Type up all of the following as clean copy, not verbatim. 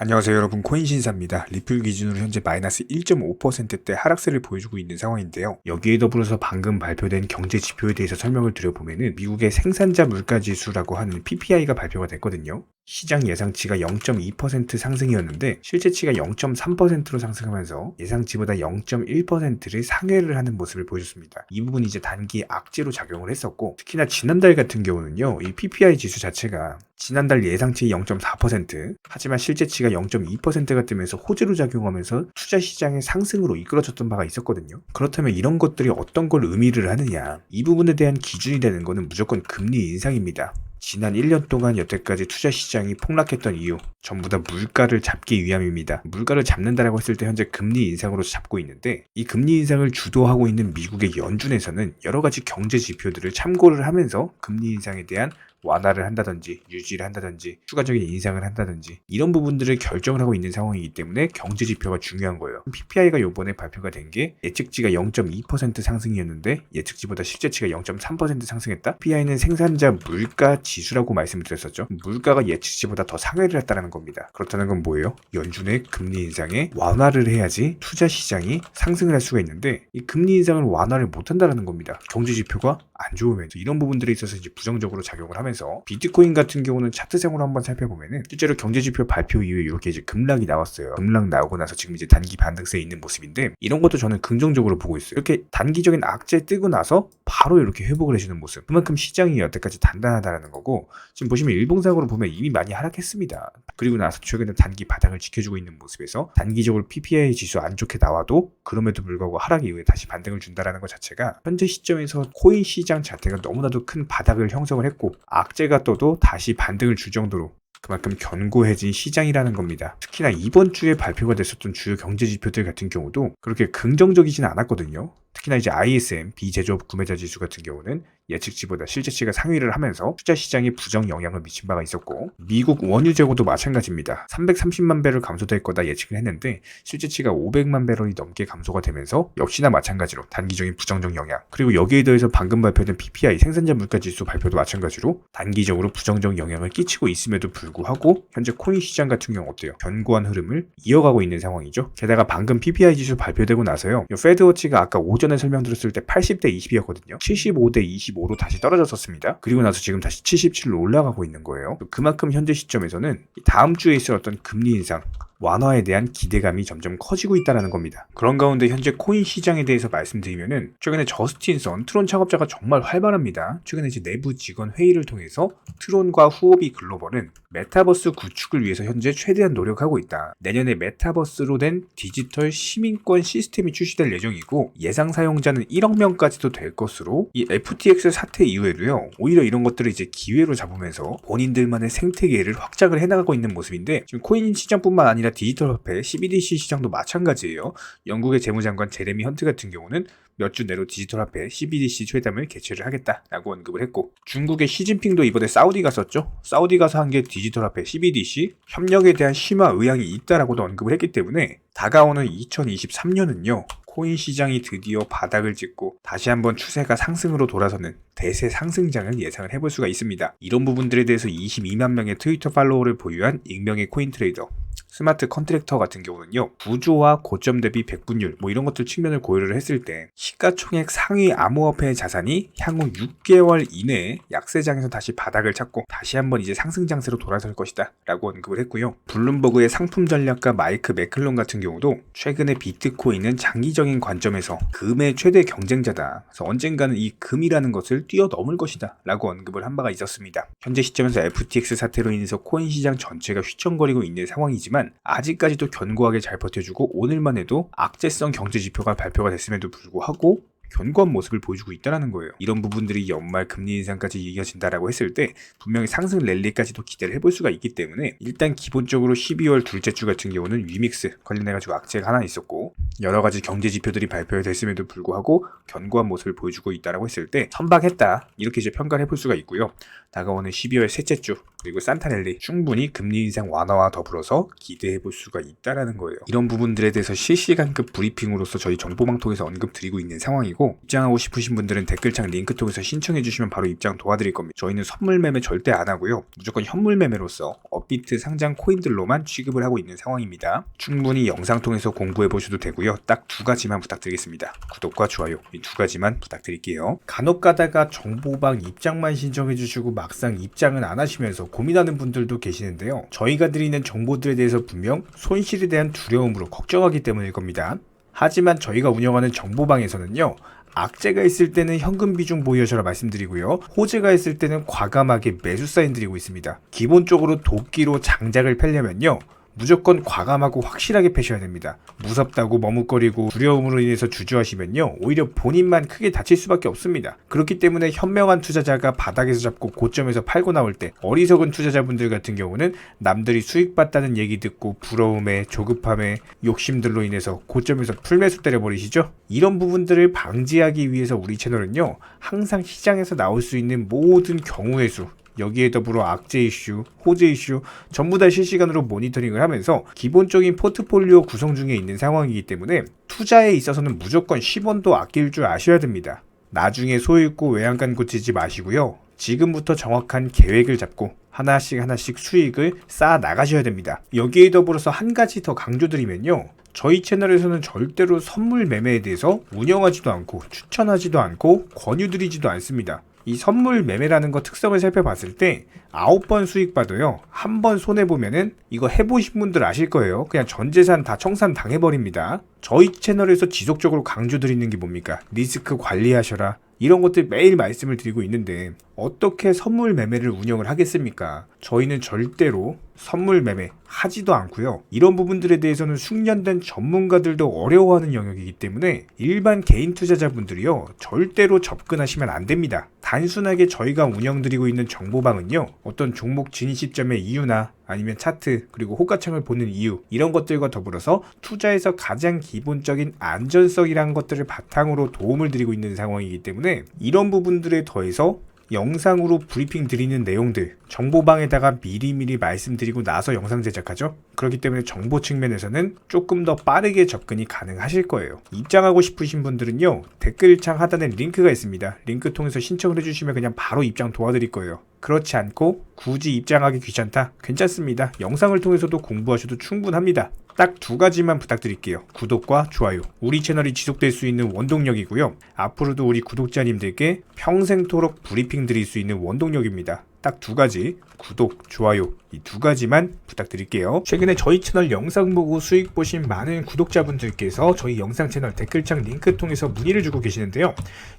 안녕하세요 여러분, 코인신사입니다. 리플 기준으로 현재 마이너스 1.5%대 하락세를 보여주고 있는 상황인데요. 여기에 더불어서 방금 발표된 경제 지표에 대해서 설명을 드려보면은 미국의 생산자 물가지수라고 하는 PPI가 발표가 됐거든요. 시장 예상치가 0.2% 상승이었는데 실제치가 0.3%로 상승하면서 예상치보다 0.1%를 상회를 하는 모습을 보여줬습니다. 이 부분이 이제 단기 악재로 작용을 했었고, 특히나 지난달 같은 경우는요, 이 PPI 지수 자체가 지난달 예상치 0.4%, 하지만 실제치가 0.2%가 뜨면서 호재로 작용하면서 투자 시장의 상승으로 이끌어졌던 바가 있었거든요. 그렇다면 이런 것들이 어떤 걸 의미를 하느냐, 이 부분에 대한 기준이 되는 것은 무조건 금리 인상입니다. 지난 1년 동안 여태까지 투자 시장이 폭락했던 이유, 전부 다 물가를 잡기 위함입니다. 물가를 잡는다라고 했을 때 현재 금리 인상으로 잡고 있는데, 이 금리 인상을 주도하고 있는 미국의 연준에서는 여러 가지 경제 지표들을 참고를 하면서 금리 인상에 대한 완화를 한다든지 유지를 한다든지 추가적인 인상을 한다든지 이런 부분들을 결정을 하고 있는 상황이기 때문에 경제 지표가 중요한 거예요. PPI가 이번에 발표가 된 게 예측치가 0.2% 상승이었는데 예측치보다 실제치가 0.3% 상승했다. PPI는 생산자 물가 지수라고 말씀을 드렸었죠. 물가가 예측치보다 더 상회를 했다는 겁니다. 그렇다는 건 뭐예요? 연준의 금리 인상에 완화를 해야지 투자 시장이 상승을 할 수가 있는데, 이 금리 인상을 완화를 못한다는 겁니다. 경제 지표가 안 좋으면 이런 부분들에 있어서 이제 부정적으로 작용을 하면서, 비트코인 같은 경우는 차트상으로 한번 살펴보면은 실제로 경제지표 발표 이후에 이렇게 이제 급락이 나왔어요. 급락 나오고 나서 지금 이제 단기 반등세에 있는 모습인데, 이런 것도 저는 긍정적으로 보고 있어요. 이렇게 단기적인 악재 뜨고 나서 바로 이렇게 회복을 해주는 모습, 그만큼 시장이 여태까지 단단하다는 거고, 지금 보시면 일봉상으로 보면 이미 많이 하락했습니다. 그리고 나서 최근에 단기 바닥을 지켜주고 있는 모습에서 단기적으로 PPI 지수 안 좋게 나와도 그럼에도 불구하고 하락 이후에 다시 반등을 준다라는 것 자체가 현재 시점에서 코인 시장 자체가 너무나도 큰 바닥을 형성을 했고, 악재가 떠도 다시 반등을 줄 정도로 그만큼 견고해진 시장이라는 겁니다. 특히나 이번 주에 발표가 됐었던 주요 경제 지표들 같은 경우도 그렇게 긍정적이진 않았거든요. 특히나 이제 ISM 비제조업 구매자 지수 같은 경우는 예측치보다 실제치가 상위를 하면서 투자 시장에 부정 영향을 미친 바가 있었고, 미국 원유 재고도 마찬가지입니다. 330만 배럴 감소될 거다 예측을 했는데 실제치가 500만 배럴이 넘게 감소가 되면서 역시나 마찬가지로 단기적인 부정적 영향, 그리고 여기에 더해서 방금 발표된 PPI 생산자 물가 지수 발표도 마찬가지로 단기적으로 부정적 영향을 끼치고 있음에도 불구하고 현재 코인 시장 같은 경우 어때요? 견고한 흐름을 이어가고 있는 상황이죠. 게다가 방금 PPI 지수 발표되고 나서요, 페드워치가 아까 오전에 설명드렸을 때 80대 20이었거든요. 75대 25로 다시 떨어졌었습니다. 그리고 나서 지금 다시 77로 올라가고 있는 거예요. 그만큼 현재 시점에서는 다음 주에 있을 어떤 금리 인상 완화에 대한 기대감이 점점 커지고 있다는 겁니다. 그런 가운데 현재 코인 시장에 대해서 말씀드리면은, 최근에 저스틴 선 트론 창업자가 정말 활발합니다. 최근에 이제 내부 직원 회의를 통해서 트론과 후오비 글로벌은 메타버스 구축을 위해서 현재 최대한 노력하고 있다. 내년에 메타버스로 된 디지털 시민권 시스템이 출시될 예정이고, 예상 사용자는 1억 명까지도 될 것으로, 이 FTX 사태 이후에도요, 오히려 이런 것들을 이제 기회로 잡으면서 본인들만의 생태계를 확장을 해나가고 있는 모습인데, 지금 코인 시장뿐만 아니라 디지털 화폐 CBDC 시장도 마찬가지예요. 영국의 재무장관 제레미 헌트 같은 경우는 몇 주 내로 디지털 화폐 CBDC 회담을 개최를 하겠다라고 언급을 했고, 중국의 시진핑도 이번에 사우디 갔었죠. 사우디 가서 한 게 디지털 화폐 CBDC 협력에 대한 심화 의향이 있다라고도 언급을 했기 때문에 다가오는 2023년은요, 코인 시장이 드디어 바닥을 찍고 다시 한번 추세가 상승으로 돌아서는 대세 상승장을 예상을 해볼 수가 있습니다. 이런 부분들에 대해서 22만 명의 트위터 팔로워를 보유한 익명의 코인 트레이더 스마트 컨트랙터 같은 경우는요, 구조와 고점 대비 백분율 이런 것들 측면을 고려를 했을 때 시가총액 상위 암호화폐 자산이 향후 6개월 이내에 약세장에서 다시 바닥을 찾고 다시 한번 이제 상승 장세로 돌아설 것이다 라고 언급을 했고요. 블룸버그의 상품 전략가 마이크 맥클론 같은 경우도 최근에 비트코인은 장기적인 관점에서 금의 최대 경쟁자다, 그래서 언젠가는 이 금이라는 것을 뛰어넘을 것이다 라고 언급을 한 바가 있었습니다. 현재 시점에서 FTX 사태로 인해서 코인 시장 전체가 휘청거리고 있는 상황이지만 아직까지도 견고하게 잘 버텨주고, 오늘만 해도 악재성 경제 지표가 발표가 됐음에도 불구하고 견고한 모습을 보여주고 있다는 거예요. 이런 부분들이 연말 금리 인상까지 이어진다라고 했을 때 분명히 상승 랠리까지도 기대를 해볼 수가 있기 때문에, 일단 기본적으로 12월 둘째 주 같은 경우는 위믹스 관련해가지고 악재가 하나 있었고, 여러 가지 경제 지표들이 발표됐음에도 불구하고 견고한 모습을 보여주고 있다라고 했을 때 선박했다 이렇게 이제 평가를 해볼 수가 있고요. 다가오는 12월 셋째 주 그리고 산타랠리 충분히 금리 인상 완화와 더불어서 기대해볼 수가 있다라는 거예요. 이런 부분들에 대해서 실시간급 브리핑으로서 저희 정보망 통해서 언급드리고 있는 상황이고, 있어가지고 입장하고 싶으신 분들은 댓글창 링크 통해서 신청해주시면 바로 입장 도와드릴 겁니다. 저희는 선물 매매 절대 안 하고요. 무조건 현물 매매로서 업비트 상장 코인들로만 취급을 하고 있는 상황입니다. 충분히 영상 통해서 공부해보셔도 되고요. 딱 두 가지만 부탁드리겠습니다. 구독과 좋아요, 이 두 가지만 부탁드릴게요. 간혹 가다가 정보방 입장만 신청해주시고 막상 입장은 안 하시면서 고민하는 분들도 계시는데요. 저희가 드리는 정보들에 대해서 분명 손실에 대한 두려움으로 걱정하기 때문일 겁니다. 하지만 저희가 운영하는 정보방에서는요, 악재가 있을 때는 현금 비중 보유하셔라 말씀드리고요, 호재가 있을 때는 과감하게 매수 사인 드리고 있습니다. 기본적으로 도끼로 장작을 펴려면요, 무조건 과감하고 확실하게 패셔야 됩니다. 무섭다고 머뭇거리고 두려움으로 인해서 주저하시면요, 오히려 본인만 크게 다칠 수밖에 없습니다. 그렇기 때문에 현명한 투자자가 바닥에서 잡고 고점에서 팔고 나올 때, 어리석은 투자자분들 같은 경우는 남들이 수익 봤다는 얘기 듣고 부러움에 조급함에 욕심들로 인해서 고점에서 풀매수 때려버리시죠. 이런 부분들을 방지하기 위해서 우리 채널은요, 항상 시장에서 나올 수 있는 모든 경우의 수, 여기에 더불어 악재 이슈, 호재 이슈 전부 다 실시간으로 모니터링을 하면서 기본적인 포트폴리오 구성 중에 있는 상황이기 때문에 투자에 있어서는 무조건 10원도 아낄 줄 아셔야 됩니다. 나중에 소잃고 외양간 고치지 마시고요. 지금부터 정확한 계획을 잡고 하나씩 수익을 쌓아 나가셔야 됩니다. 여기에 더불어서 한 가지 더 강조드리면요, 저희 채널에서는 절대로 선물 매매에 대해서 운영하지도 않고 추천하지도 않고 권유드리지도 않습니다. 이 선물 매매라는 거 특성을 살펴봤을 때 9번 수익 봐도요, 한 번 손해보면은 이거 해보신 분들 아실 거예요. 그냥 전 재산 다 청산 당해버립니다. 저희 채널에서 지속적으로 강조드리는 게 뭡니까? 리스크 관리하셔라. 이런 것들 매일 말씀을 드리고 있는데 어떻게 선물 매매를 운영을 하겠습니까? 저희는 절대로 선물 매매 하지도 않고요. 이런 부분들에 대해서는 숙련된 전문가들도 어려워하는 영역이기 때문에 일반 개인 투자자분들이요, 절대로 접근하시면 안 됩니다. 단순하게 저희가 운영드리고 있는 정보방은요, 어떤 종목 진입 시점의 이유나 아니면 차트, 그리고 호가창을 보는 이유, 이런 것들과 더불어서 투자에서 가장 기본적인 안전성이라는 것들을 바탕으로 도움을 드리고 있는 상황이기 때문에 이런 부분들에 더해서 영상으로 브리핑 드리는 내용들, 정보방에다가 미리미리 말씀드리고 나서 영상 제작하죠. 그렇기 때문에 정보 측면에서는 조금 더 빠르게 접근이 가능하실 거예요. 입장하고 싶으신 분들은요, 댓글창 하단에 링크가 있습니다. 링크 통해서 신청을 해주시면 그냥 바로 입장 도와드릴 거예요. 그렇지 않고 굳이 입장하기 귀찮다? 괜찮습니다. 영상을 통해서도 공부하셔도 충분합니다. 딱 두 가지만 부탁드릴게요. 구독과 좋아요. 우리 채널이 지속될 수 있는 원동력이고요. 앞으로도 우리 구독자님들께 평생토록 브리핑 드릴 수 있는 원동력입니다. 딱 두 가지, 구독, 좋아요, 이 두 가지만 부탁드릴게요. 최근에 저희 채널 영상 보고 수익 보신 많은 구독자분들께서 저희 영상 채널 댓글창 링크 통해서 문의를 주고 계시는데요.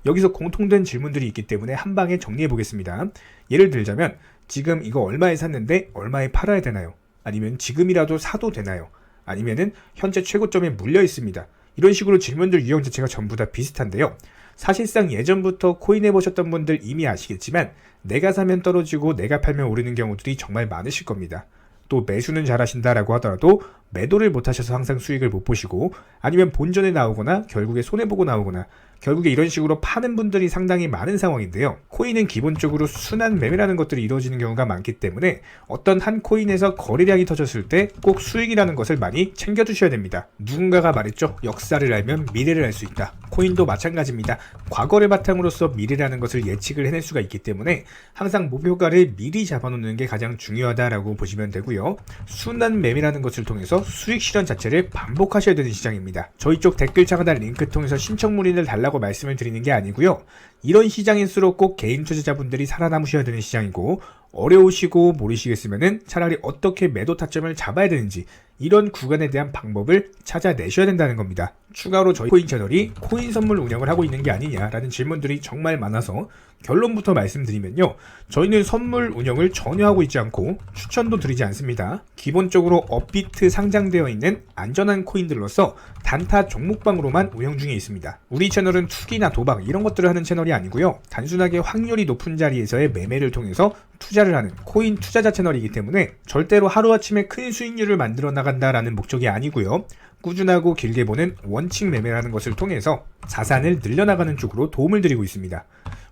여기서 공통된 질문들이 있기 때문에 한 방에 정리해 보겠습니다. 예를 들자면, 지금 이거 얼마에 샀는데 얼마에 팔아야 되나요? 아니면 지금이라도 사도 되나요? 아니면은 현재 최고점에 물려 있습니다. 이런 식으로 질문들 유형 자체가 전부 다 비슷한데요. 사실상 예전부터 코인 해보셨던 분들 이미 아시겠지만, 내가 사면 떨어지고 내가 팔면 오르는 경우들이 정말 많으실 겁니다. 또 매수는 잘하신다라고 하더라도 매도를 못하셔서 항상 수익을 못 보시고, 아니면 본전에 나오거나 결국에 손해보고 나오거나, 결국에 이런 식으로 파는 분들이 상당히 많은 상황인데요. 코인은 기본적으로 순환 매매라는 것들이 이루어지는 경우가 많기 때문에 어떤 한 코인에서 거래량이 터졌을 때 꼭 수익이라는 것을 많이 챙겨두셔야 됩니다. 누군가가 말했죠. 역사를 알면 미래를 알 수 있다. 코인도 마찬가지입니다. 과거를 바탕으로서 미래라는 것을 예측을 해낼 수가 있기 때문에 항상 목표가를 미리 잡아놓는 게 가장 중요하다라고 보시면 되고요. 순환 매매라는 것을 통해서 수익 실현 자체를 반복하셔야 되는 시장입니다. 저희 쪽 댓글창 하단 링크 통해서 신청 문의를 달라고 말씀을 드리는 게 아니고요. 이런 시장일수록 꼭 개인 투자자분들이 살아남으셔야 되는 시장이고, 어려우시고 모르시겠으면은 차라리 어떻게 매도 타점을 잡아야 되는지 이런 구간에 대한 방법을 찾아내셔야 된다는 겁니다. 추가로 저희 코인 채널이 코인 선물 운영을 하고 있는 게 아니냐라는 질문들이 정말 많아서 결론부터 말씀드리면요. 저희는 선물 운영을 전혀 하고 있지 않고 추천도 드리지 않습니다. 기본적으로 업비트 상장되어 있는 안전한 코인들로서 단타 종목방으로만 운영 중에 있습니다. 우리 채널은 투기나 도박 이런 것들을 하는 채널이 아니고요. 단순하게 확률이 높은 자리에서의 매매를 통해서 투자를 하는 코인 투자자 채널이기 때문에 절대로 하루아침에 큰 수익률을 만들어 나간다라는 목적이 아니고요. 꾸준하고 길게 보는 원칙 매매라는 것을 통해서 자산을 늘려나가는 쪽으로 도움을 드리고 있습니다.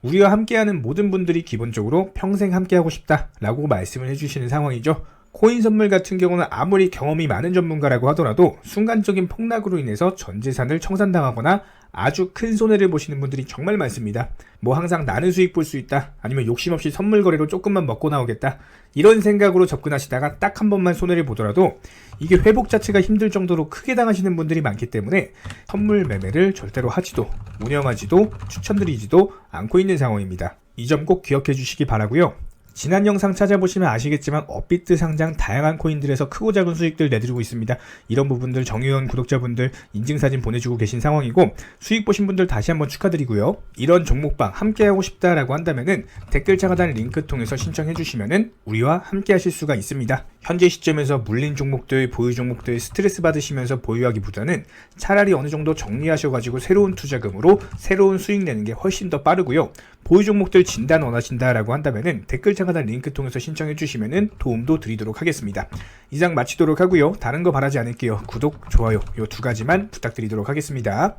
우리와 함께하는 모든 분들이 기본적으로 평생 함께하고 싶다라고 말씀을 해주시는 상황이죠. 코인 선물 같은 경우는 아무리 경험이 많은 전문가라고 하더라도 순간적인 폭락으로 인해서 전 재산을 청산당하거나 아주 큰 손해를 보시는 분들이 정말 많습니다. 뭐 항상 나는 수익 볼 수 있다, 아니면 욕심 없이 선물 거래로 조금만 먹고 나오겠다, 이런 생각으로 접근하시다가 딱 한 번만 손해를 보더라도 이게 회복 자체가 힘들 정도로 크게 당하시는 분들이 많기 때문에 선물 매매를 절대로 하지도 운영하지도 추천드리지도 않고 있는 상황입니다. 이 점 꼭 기억해 주시기 바라고요. 지난 영상 찾아보시면 아시겠지만 업비트 상장 다양한 코인들에서 크고 작은 수익들 내드리고 있습니다. 이런 부분들 정의원 구독자분들 인증사진 보내주고 계신 상황이고, 수익 보신 분들 다시 한번 축하드리고요. 이런 종목방 함께하고 싶다라고 한다면은 댓글 하단 링크 통해서 신청해 주시면은 우리와 함께 하실 수가 있습니다. 현재 시점에서 물린 종목들, 보유 종목들 스트레스 받으시면서 보유하기보다는 차라리 어느 정도 정리하셔가지고 새로운 투자금으로 새로운 수익 내는 게 훨씬 더 빠르고요. 보유 종목들 진단 원하신다라고 한다면은 댓글 하단 링크 통해서 신청해 주시면은 도움도 드리도록 하겠습니다. 이상 마치도록 하고요. 다른 거 바라지 않을게요. 구독, 좋아요 요 두 가지만 부탁드리도록 하겠습니다.